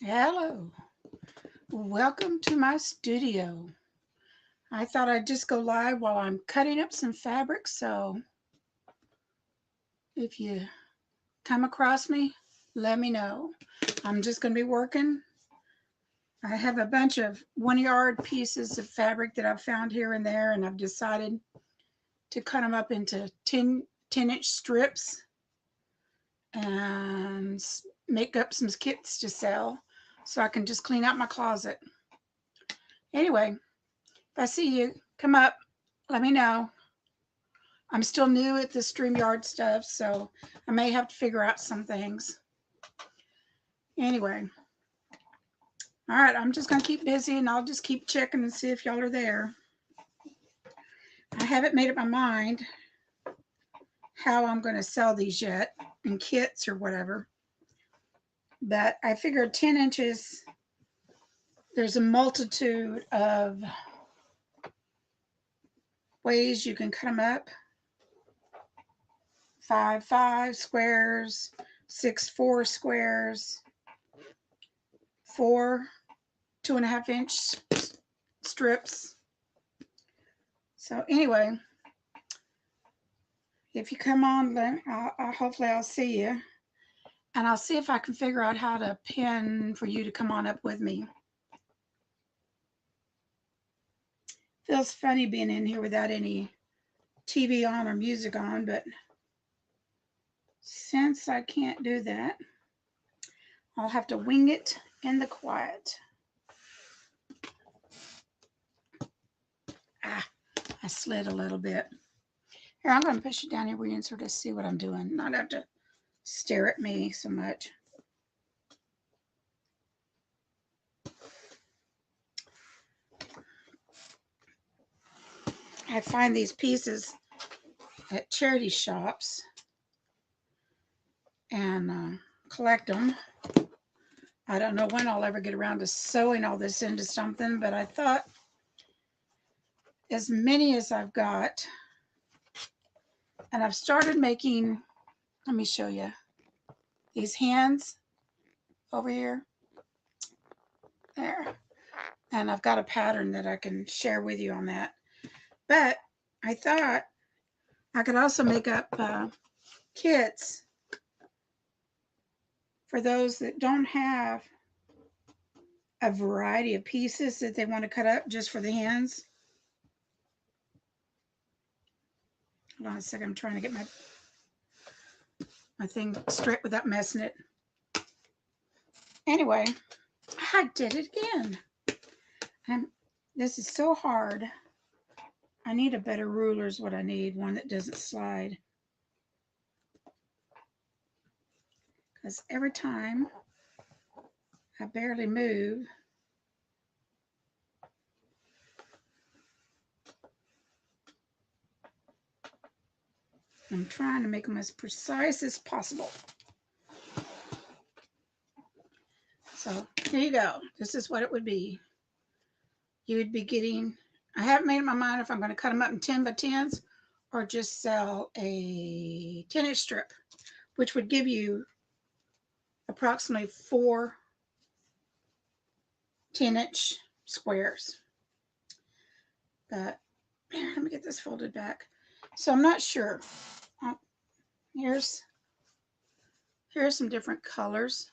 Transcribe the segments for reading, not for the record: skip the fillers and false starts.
Hello, welcome to my studio. I thought I'd just go live while I'm cutting up some fabric, so if you come across me, let me know. I'm just going to be working. I have a bunch of 1 yard pieces of fabric that I've found here and there, and I've decided to cut them up into 10-inch strips and make up some kits to sell so I can just clean out my closet. Anyway, if I see you, come up, let me know. I'm still new at the StreamYard stuff, so I may have to figure out some things. Anyway, all right, I'm just going to keep busy and I'll just keep checking and see if y'all are there. I haven't made up my mind how I'm going to sell these yet in kits or whatever, but I figured 10 inches, there's a multitude of ways you can cut them up. 5 squares, 6 squares, 4 2.5-inch strips. So anyway, if you come on, then hopefully I'll see you, and I'll see if I can figure out how to pin for you to come on up with me. Feels funny being in here without any TV on or music on, but since I can't do that, I'll have to wing it in the quiet. I slid a little bit. Here, I'm going to push it down here where you can sort of see what I'm doing, not have to stare at me so much. I find these pieces at charity shops and collect them. I don't know when I'll ever get around to sewing all this into something, but I thought as many as I've got, and I've started making, let me show you, these hands over here, there, and I've got a pattern that I can share with you on that. But I thought I could also make up kits for those that don't have a variety of pieces that they want to cut up just for the hands. Hold on a second, I'm trying to get my thing straight without messing it. Anyway, I did it again. And this is so hard. I need a better ruler is what I need, one that doesn't slide. Because every time I barely move, I'm trying to make them as precise as possible. So here you go. This is what it would be. You would be getting, I haven't made up my mind if I'm going to cut them up in 10 by 10s or just sell a 10-inch strip, which would give you approximately 4 10-inch squares. But let me get this folded back. So I'm not sure. Here's some different colors.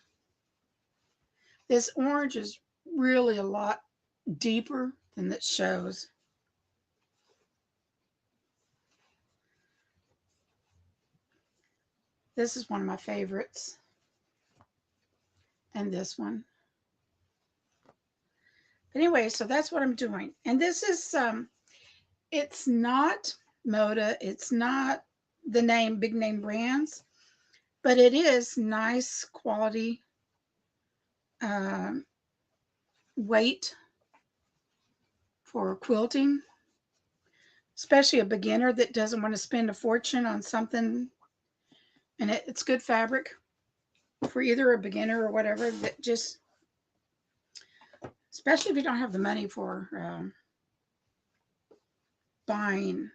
This orange is really a lot deeper than it shows. This is one of my favorites. And this one. But anyway, so that's what I'm doing. And this is, it's not Moda. It's not the name, big name brands, but it is nice quality weight for quilting, especially a beginner that doesn't want to spend a fortune on something. And it's good fabric for either a beginner or whatever, that just, especially if you don't have the money for buying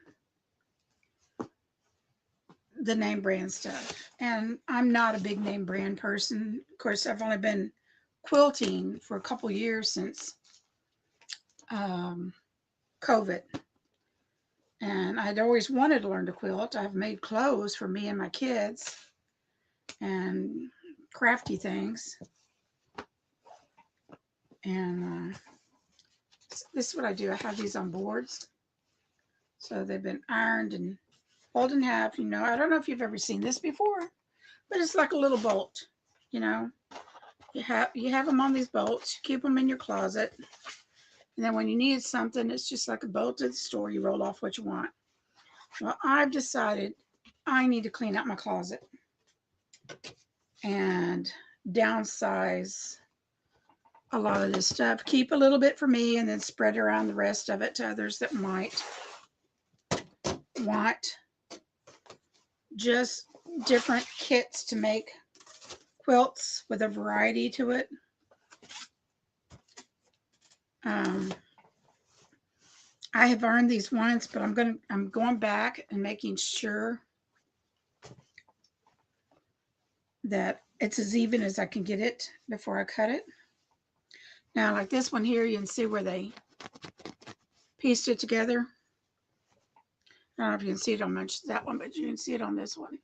the name brand stuff. And I'm not a big name brand person. Of course, I've only been quilting for a couple years since COVID. And I'd always wanted to learn to quilt. I've made clothes for me and my kids and crafty things. And this is what I do. I have these on boards. So they've been ironed and folded in half. You know, I don't know if you've ever seen this before, but it's like a little bolt, you know. You have them on these bolts. You keep them in your closet. And then when you need something, it's just like a bolt to the store. You roll off what you want. Well, I've decided I need to clean out my closet and downsize a lot of this stuff. Keep a little bit for me and then spread around the rest of it to others that might want just different kits to make quilts with a variety to it. I have earned these once, but I'm going back and making sure that it's as even as I can get it before I cut it. Now, like this one here, you can see where they pieced it together. I don't know if you can see it on that one, but you can see it on this one.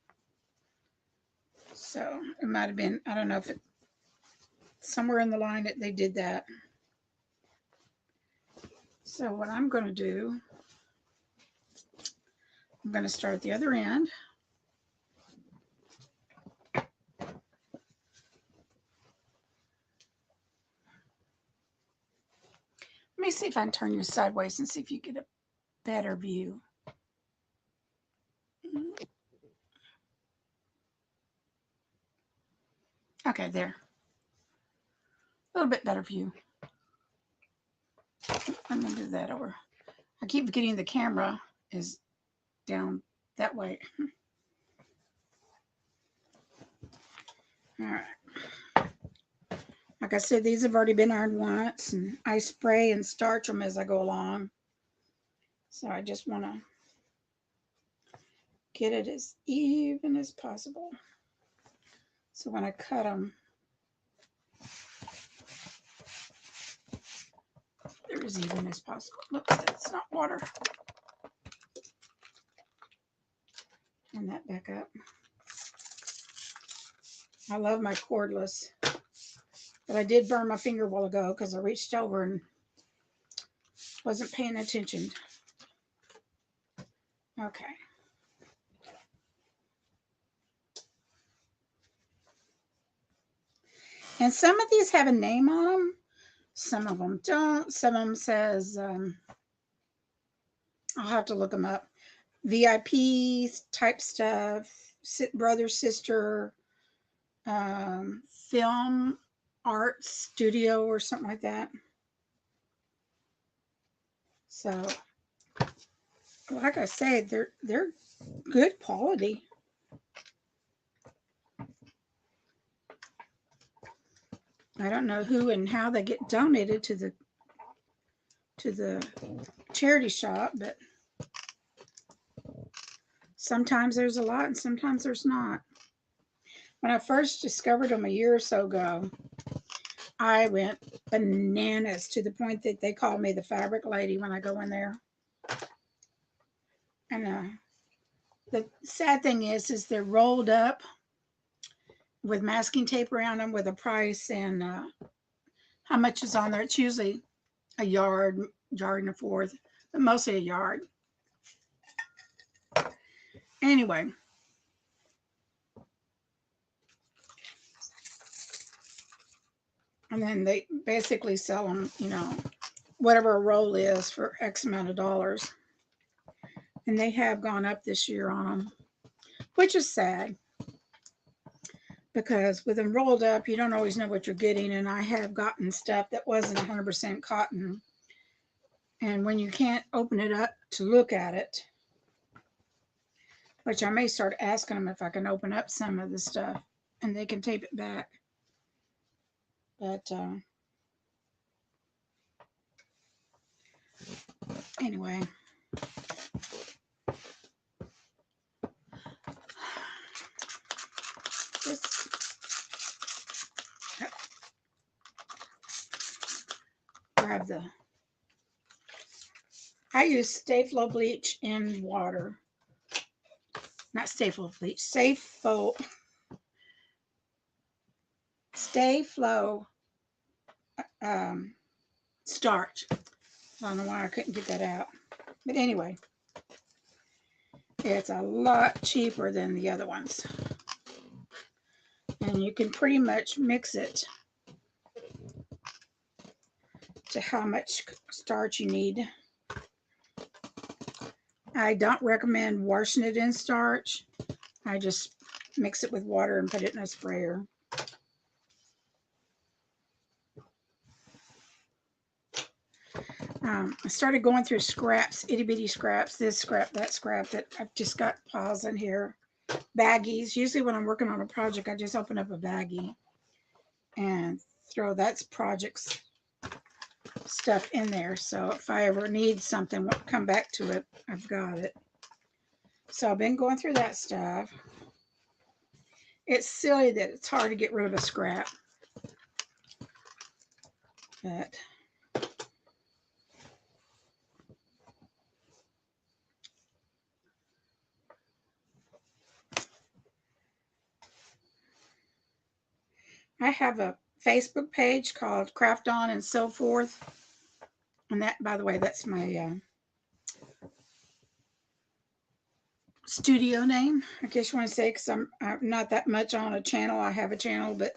So it might have been, I don't know if it, somewhere in the line that they did that. So what I'm going to do, I'm going to start at the other end. Let me see if I can turn you sideways and see if you get a better view. Okay, there. A little bit better view. I'm going to do that over. I keep forgetting the camera is down that way. All right. Like I said, these have already been ironed once, and I spray and starch them as I go along. So I just want to get it as even as possible. So when I cut them, they're as even as possible. Look, that's not water. Turn that back up. I love my cordless, but I did burn my finger a while ago because I reached over and wasn't paying attention. Okay. And some of these have a name on them. Some of them don't. Some of them says, I'll have to look them up. VIP type stuff, brother, sister, film art studio or something like that. So, like I said, they're good quality. I don't know who and how they get donated to the charity shop, but sometimes there's a lot and sometimes there's not. When I first discovered them a year or so ago, I went bananas to the point that they called me the fabric lady when I go in there. And the sad thing is they're rolled up with masking tape around them with a price and how much is on there. It's usually a yard and a fourth, but mostly a yard. Anyway. And then they basically sell them, you know, whatever a roll is for X amount of dollars. And they have gone up this year on them, which is sad. Because with them rolled up, you don't always know what you're getting. And I have gotten stuff that wasn't 100% cotton. And when you can't open it up to look at it, which I may start asking them if I can open up some of the stuff and they can tape it back. But anyway. have I use Stay Flow bleach in water. Not Stay Flow bleach, Stay Flow starch. I don't know why I couldn't get that out. But anyway, it's a lot cheaper than the other ones. And you can pretty much mix it to how much starch you need. I don't recommend washing it in starch. I just mix it with water and put it in a sprayer. I started going through scraps, itty bitty scraps, this scrap, that scrap, that I've just got piles in here. Baggies. Usually when I'm working on a project, I just open up a baggie and throw that project's stuff in there. So if I ever need something, come back to it, I've got it. So I've been going through that stuff. It's silly that it's hard to get rid of a scrap. But I have a Facebook page called Craft On and So Forth. And that, by the way, that's my studio name, I guess you want to say, because I'm not that much on a channel. I have a channel, but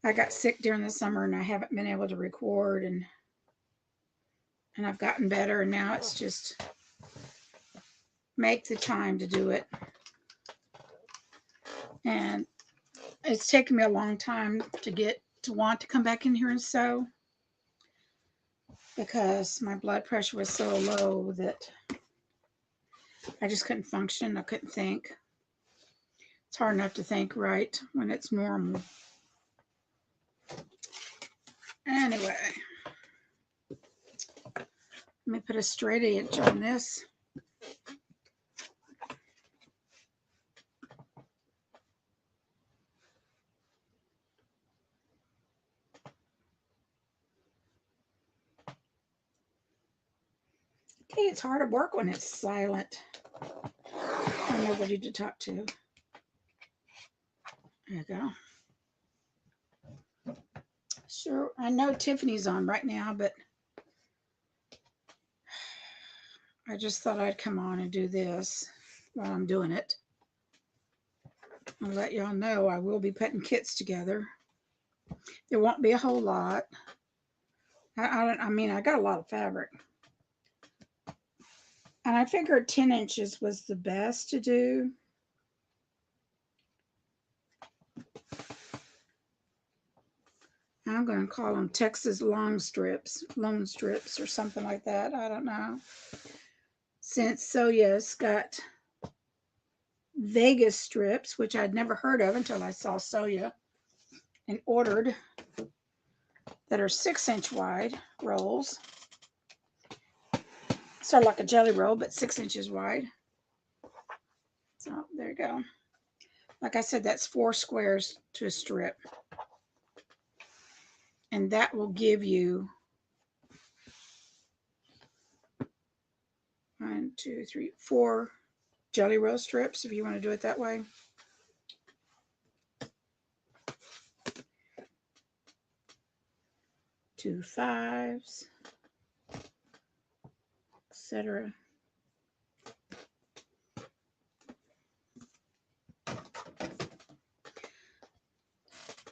I got sick during the summer and I haven't been able to record, and I've gotten better, and now it's just make the time to do it. And it's taken me a long time to want to come back in here and sew, because my blood pressure was so low that I just couldn't function. I couldn't think. It's hard enough to think right when it's normal. Anyway, let me put a straight edge on this. Okay, it's hard to work when it's silent. There's nobody to talk to. There you go. Sure, I know Tiffany's on right now, but I just thought I'd come on and do this while I'm doing it. I'll let y'all know I will be putting kits together. There won't be a whole lot. I mean, I got a lot of fabric. And I figured 10 inches was the best to do. I'm going to call them Texas long strips or something like that. I don't know. Since Soya's got Vegas strips, which I'd never heard of until I saw Soya and ordered, that are 6-inch wide rolls. Sort of like a jelly roll, but 6 inches wide. So there you go. Like I said, that's 4 squares to a strip. And that will give you 1, 2, 3, 4 jelly roll strips if you want to do it that way. Two 5s, etc.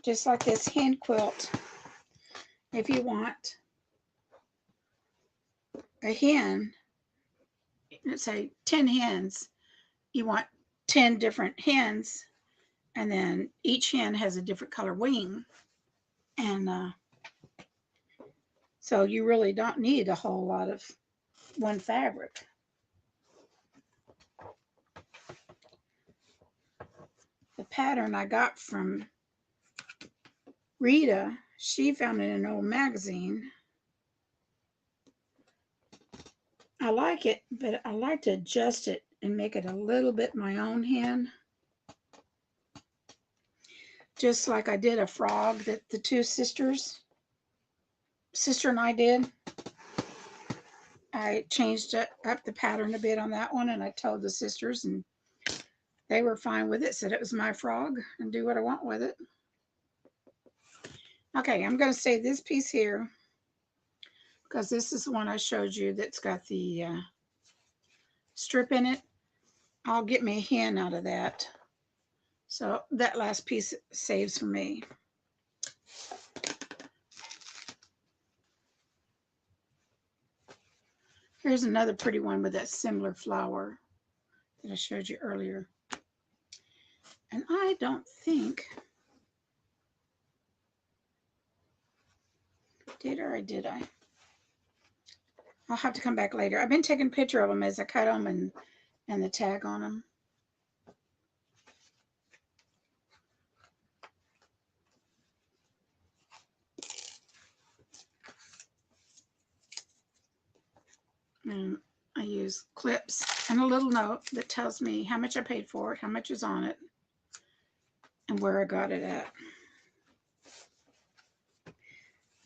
Just like this hen quilt. If you want a hen, let's say 10 hens, you want 10 different hens, and then each hen has a different color wing. And so you really don't need a whole lot of one fabric. The pattern I got from Rita, she found it in an old magazine. I like it, but I like to adjust it and make it a little bit my own hen. Just like I did a frog that the two sisters sister and I did. I changed up the pattern a bit on that one, and I told the sisters, and they were fine with it, said it was my frog and do what I want with it. Okay, I'm going to save this piece here because this is the one I showed you that's got the strip in it. I'll get me a hen out of that. So that last piece saves for me. Here's another pretty one with that similar flower that I showed you earlier. And I don't think, did I? I'll have to come back later. I've been taking a picture of them as I cut them and the tag on them. And I use clips and a little note that tells me how much I paid for it, how much is on it, and where I got it at.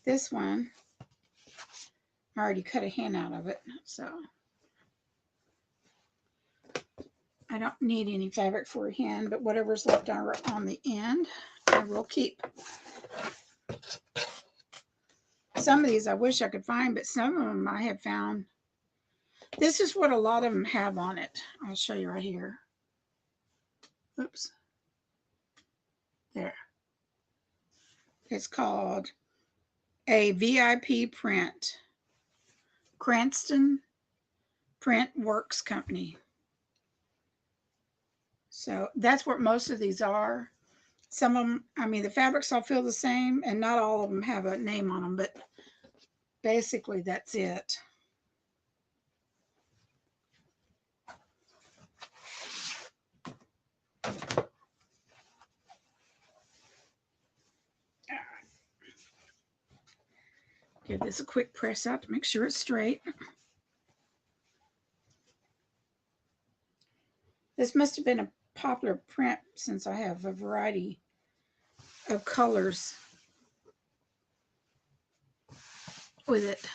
This one, I already cut a hen out of it, so I don't need any fabric for a hen, but whatever's left on the end, I will keep. Some of these I wish I could find, but some of them I have found. This is what a lot of them have on it. I'll show you right here. Oops. There. It's called a VIP print. Cranston Print Works Company. So that's what most of these are. Some of them, I mean, the fabrics all feel the same, and not all of them have a name on them, but basically that's it. Give this a quick press out to make sure it's straight. This must have been a popular print since I have a variety of colors with it.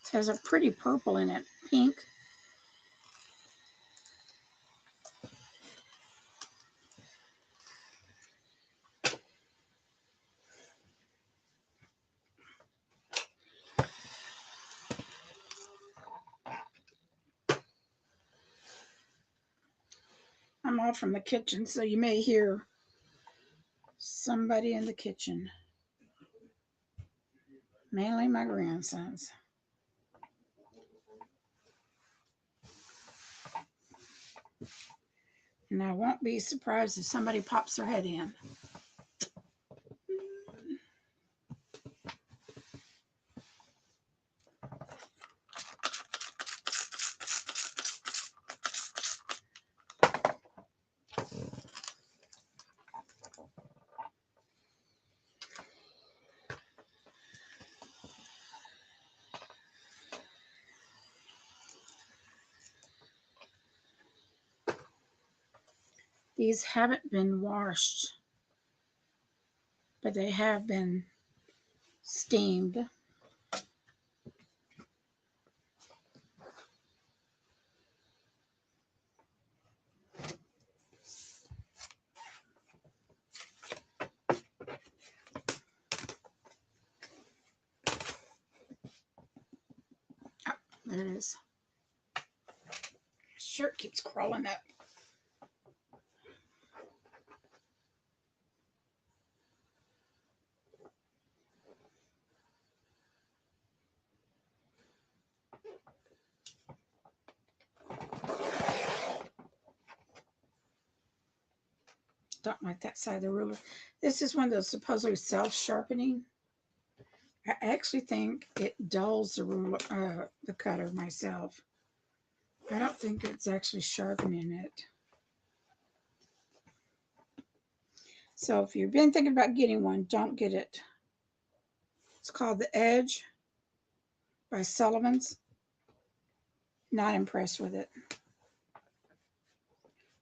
It has a pretty purple in it, pink. I'm off from the kitchen, so you may hear somebody in the kitchen. Mainly my grandsons. And I won't be surprised if somebody pops their head in. These haven't been washed, but they have been steamed. Oh, there it is. Shirt keeps crawling up. don't like that side of the ruler. This is one of those supposedly self-sharpening. I actually think it dulls the ruler, the cutter myself. I don't think it's actually sharpening it. So if you've been thinking about getting one, don't get it. It's called The Edge by Sullivan's. Not impressed with it.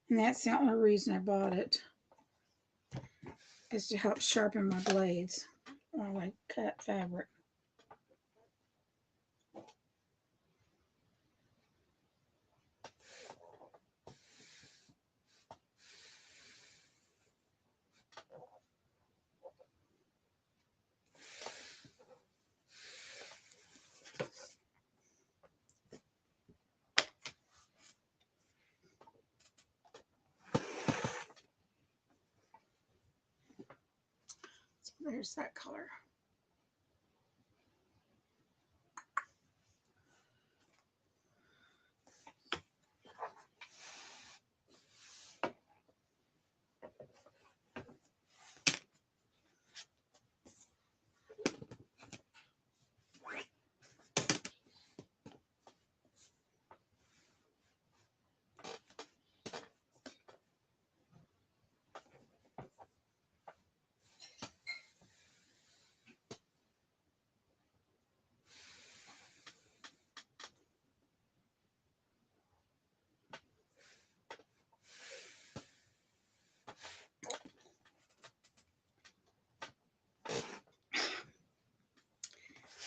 And that's the only reason I bought it, is to help sharpen my blades while I cut fabric. So there's that color.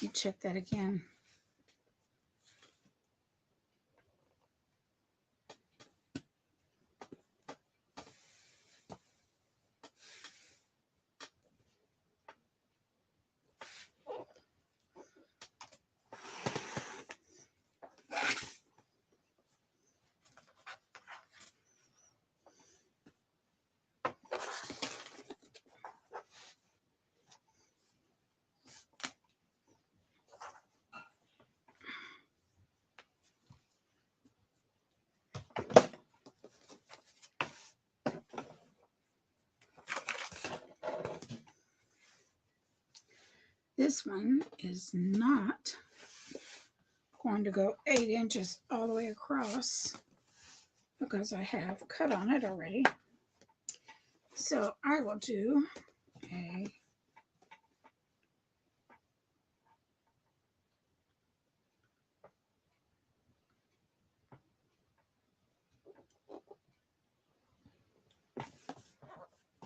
You check that again. This one is not going to go 8 inches all the way across because I have cut on it already. So I will do a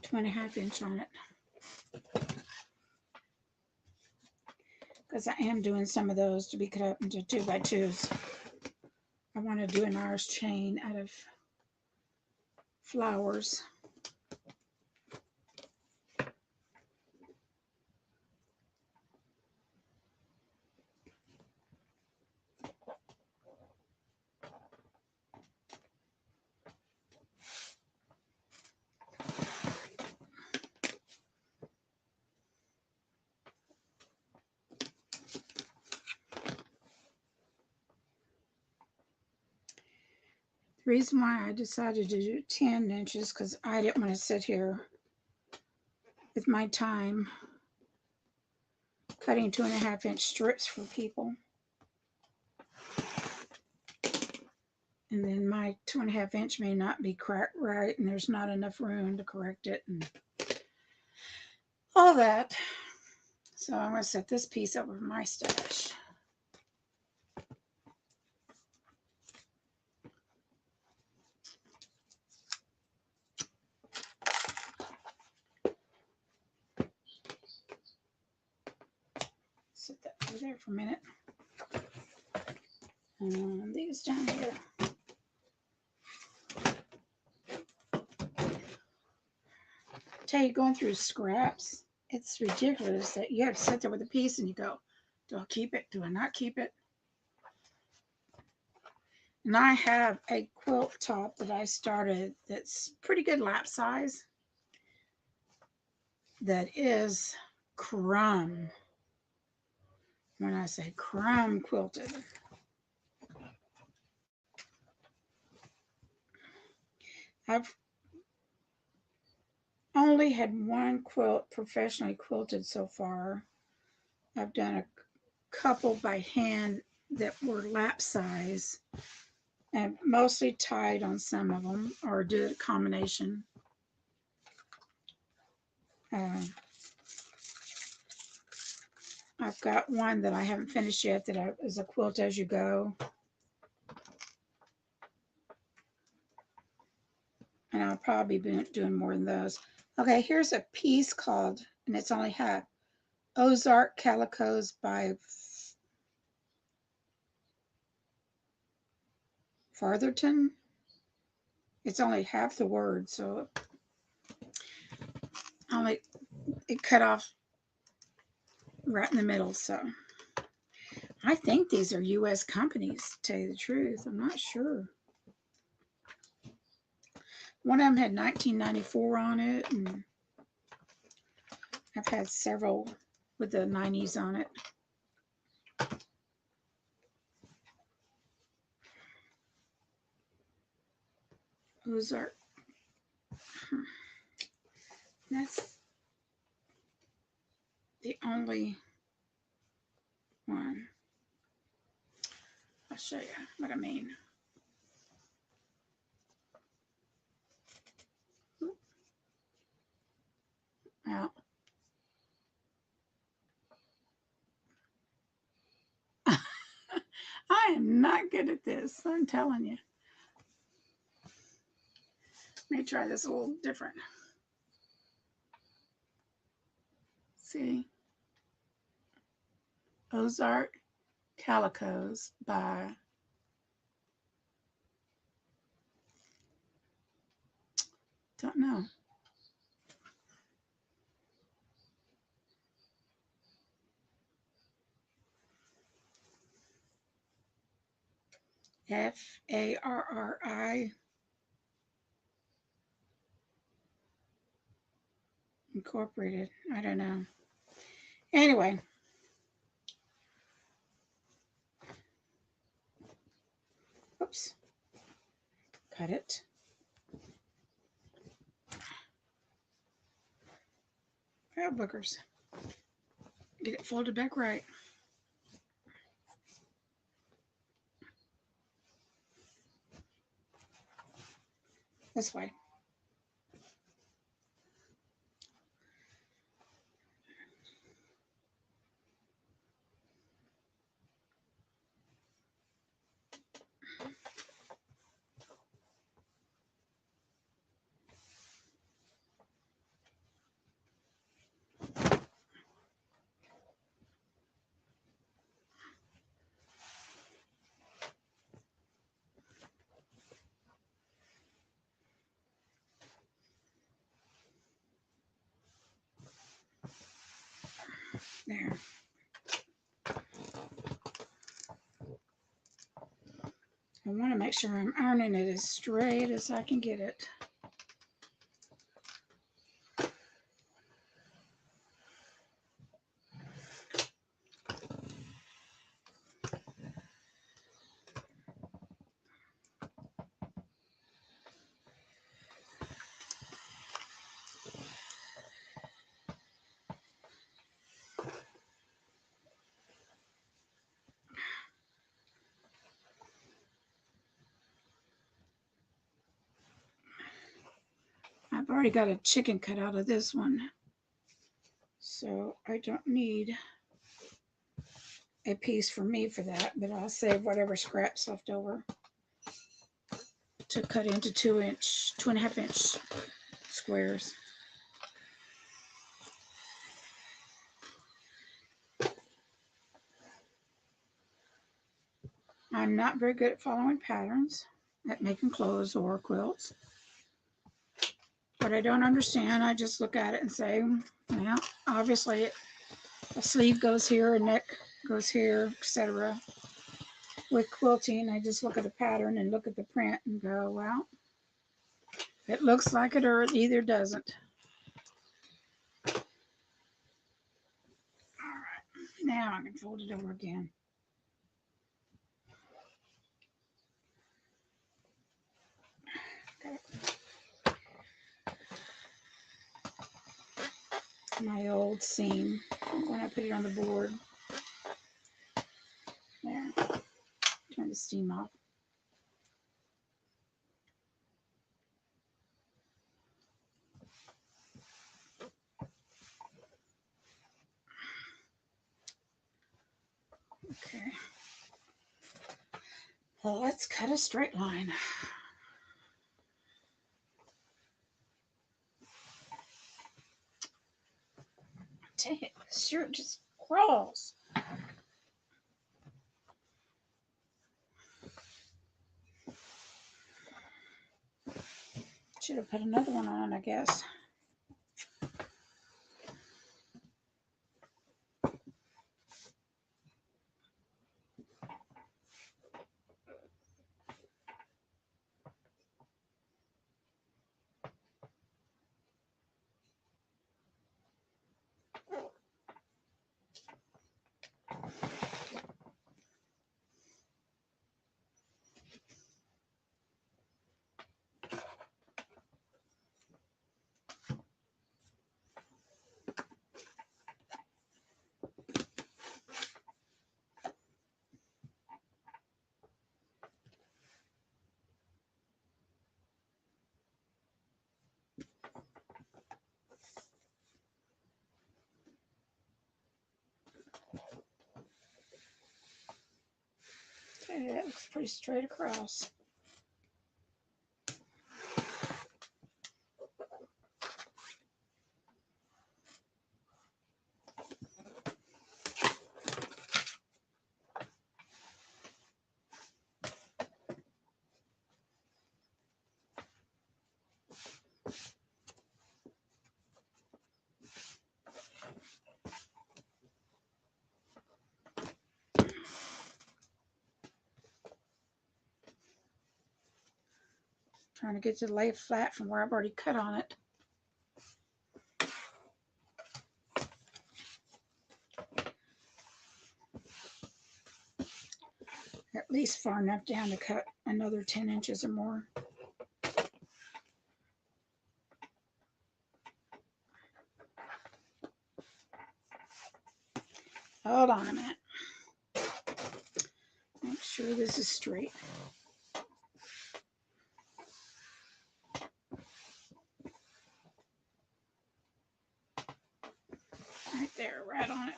two and a half inch on it, because I am doing some of those to be cut up into 2x2s. I want to do an Irish chain out of flowers. The reason why I decided to do 10 inches because I didn't want to sit here with my time cutting 2.5 inch strips for people. And then my 2.5 inch may not be correct right, and there's not enough room to correct it and all that. So I'm going to set this piece over my stash. Set that over there for a minute. And these down here. Tell you, going through scraps, it's ridiculous that you have to sit there with a piece and you go, do I keep it? Do I not keep it? And I have a quilt top that I started that's pretty good lap size. That is crumb. When I say crumb quilted. I've only had one quilt professionally quilted so far. I've done a couple by hand that were lap size and mostly tied on some of them or did a combination. Uh, I've got one that I haven't finished yet that is a quilt as you go. And I'll probably be doing more than those. Okay, here's a piece called, and it's only half, Ozark Calicos by Fartherton. It's only half the word, so only it cut off right in the middle. So I think these are U.S. companies, to tell you the truth. I'm not sure. One of them had 1994 on it, and I've had several with the 90s on it. Ozark. That's the only one. I'll show you what I mean. Well, I am not good at this. I'm telling you. Let me try this a little different. See, Ozark Calicos by don't know. Farri Incorporated. I don't know. Anyway, oops, cut it. Oh, boogers. Get it folded back right. This way. There. I want to make sure I'm ironing it as straight as I can get it. I've already got a chicken cut out of this one, so I don't need a piece for me for that, but I'll save whatever scraps left over to cut into 2.5 inch squares. I'm not very good at following patterns, at making clothes or quilts. But I don't understand. I just look at it and say, well, obviously a sleeve goes here, a neck goes here, etc. With quilting, I just look at the pattern and look at the print and go, well, it looks like it or it either doesn't. All right, now I can fold it over again. Okay. my old seam when I put it on the board. There. Turn the steam off. Okay. Well, let's cut a straight line. Dang it, this shirt just crawls. Should have put another one on, I guess. Okay, that looks pretty straight across. Trying to get to lay flat from where I've already cut on it. At least far enough down to cut another 10 inches or more. Hold on a minute. Make sure this is straight. Right there, right on it.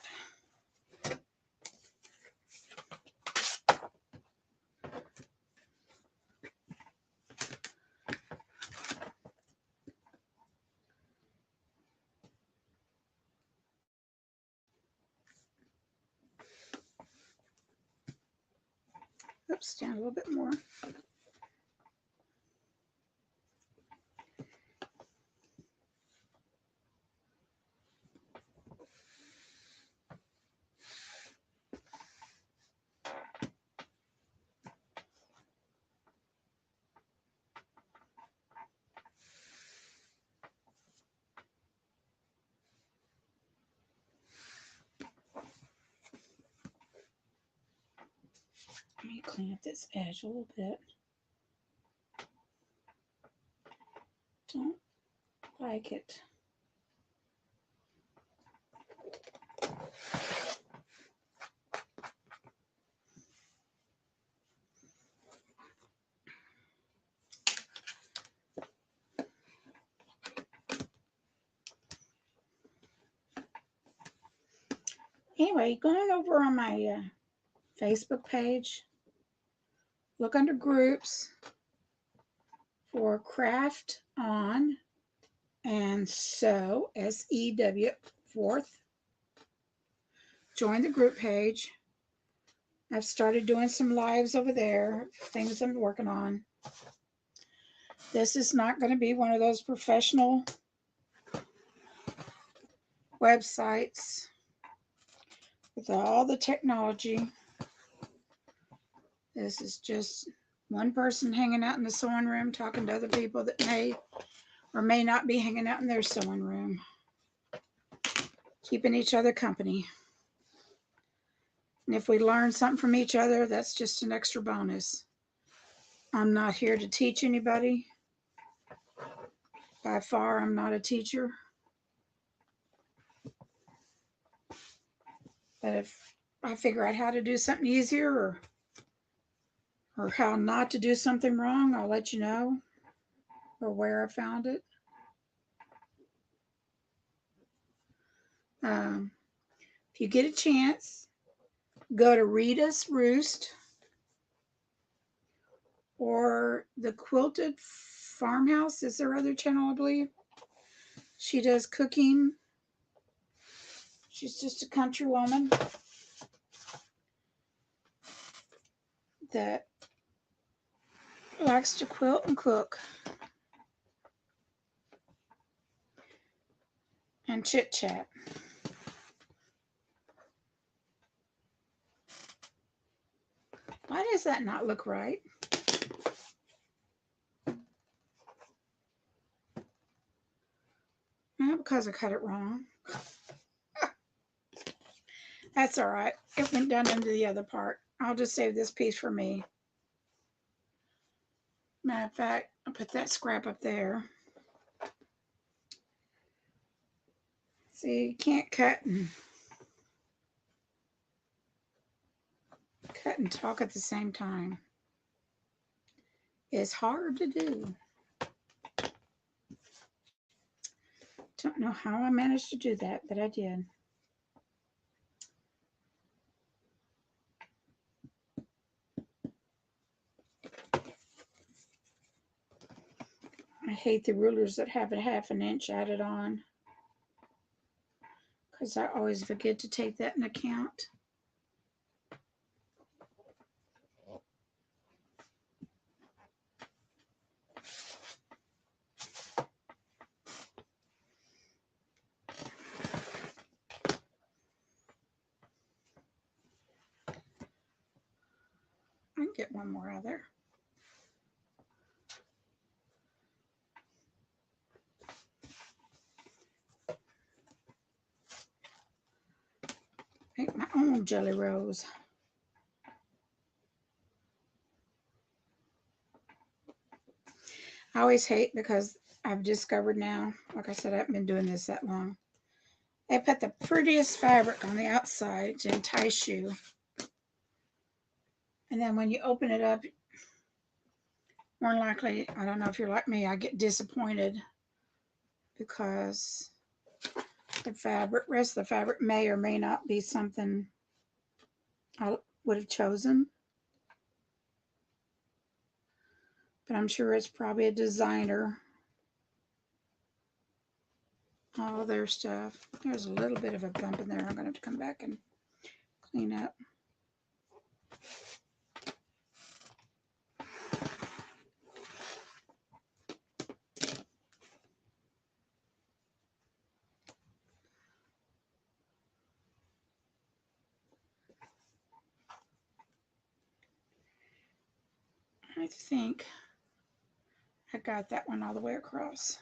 Oops, down a little bit more. Let me clean up this edge a little bit. Don't like it. Anyway, going over on my Facebook page, look under groups for Craft On and Sew, SEW, 4th. Join the group page. I've started doing some lives over there, things I'm working on. This is not going to be one of those professional websites with all the technology. This is just one person hanging out in the sewing room talking to other people that may or may not be hanging out in their sewing room, keeping each other company. And if we learn something from each other, that's just an extra bonus. I'm not here to teach anybody. By far, I'm not a teacher. But if I figure out how to do something easier or how not to do something wrong, I'll let you know, or where I found it. Um, if you get a chance, go to Rita's Roost or the Quilted Farmhouse is their other channel, I believe. She does cooking. She's just a country woman that likes to quilt and cook and chit chat. Why does that not look right? Because I cut it wrong. That's all right. It went down into the other part. I'll just save this piece for me. Matter of fact, I'll put that scrap up there. See, you can't cut and talk at the same time. It's hard to do. Don't know how I managed to do that, but I did. I hate the rulers that have a ½ inch added on, because I always forget to take that into account. I can get one more out of there. Make my own jelly rolls. I always hate, because I've discovered now, like I said, I haven't been doing this that long. They put the prettiest fabric on the outside to entice you. And then when you open it up, more than likely, I don't know if you're like me, I get disappointed because the rest of the fabric may or may not be something I would have chosen. But I'm sure it's probably a designer. All their stuff. There's a little bit of a bump in there. I'm going to have to come back and clean up. I think I got that one all the way across.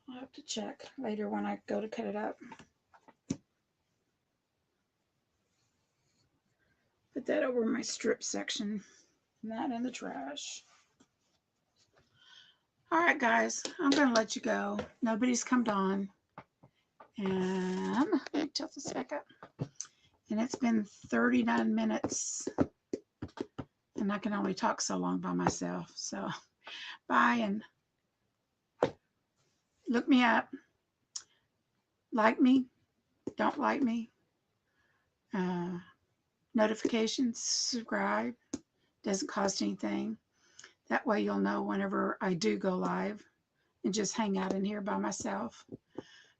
I'll have to check later when I go to cut it up. Put that over my strip section. Not in the trash. All right, guys, I'm going to let you go. Nobody's come on. And let me tilt this back up. And it's been 39 minutes. And I can only talk so long by myself. So, bye, and look me up. Like me. Don't like me. Notifications. Subscribe. Doesn't cost anything. That way you'll know whenever I do go live and just hang out in here by myself.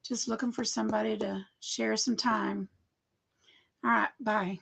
Just looking for somebody to share some time. All right, bye.